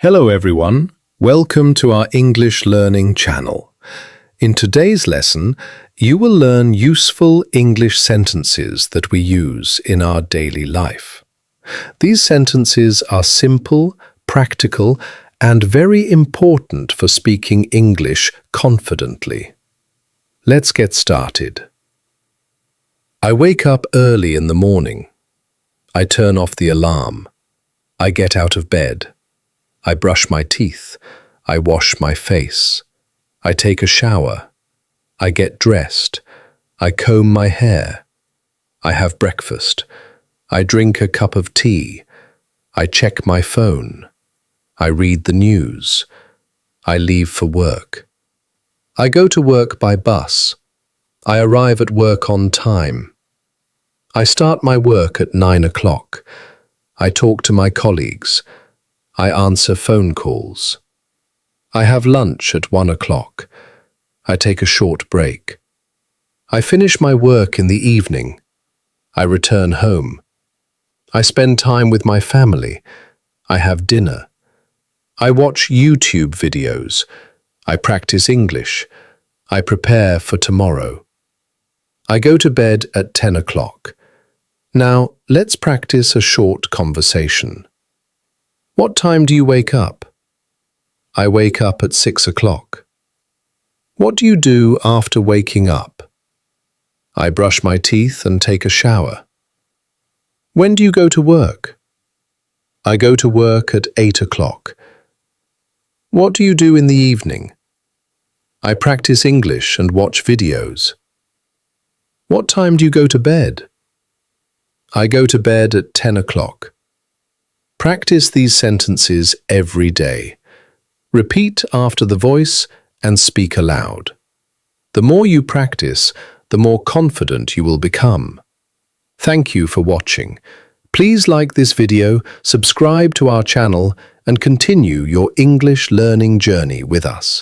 Hello everyone, welcome to our English learning channel. In today's lesson, you will learn useful English sentences that we use in our daily life. These sentences are simple, practical, and very important for speaking English confidently. Let's get started. I wake up early in the morning. I turn off the alarm. I get out of bed. I brush my teeth. I wash my face. I take a shower. I get dressed. I comb my hair. I have breakfast. I drink a cup of tea. I check my phone. I read the news. I leave for work. I go to work by bus. I arrive at work on time. I start my work at 9 o'clock. I talk to my colleagues. I answer phone calls. I have lunch at 1 o'clock. I take a short break. I finish my work in the evening. I return home. I spend time with my family. I have dinner. I watch YouTube videos. I practice English. I prepare for tomorrow. I go to bed at 10 o'clock. Now, let's practice a short conversation. What time do you wake up? I wake up at 6 o'clock. What do you do after waking up? I brush my teeth and take a shower. When do you go to work? I go to work at 8 o'clock. What do you do in the evening? I practice English and watch videos. What time do you go to bed? I go to bed at 10 o'clock. Practice these sentences every day. Repeat after the voice and speak aloud. The more you practice, the more confident you will become. Thank you for watching. Please like this video, subscribe to our channel, and continue your English learning journey with us.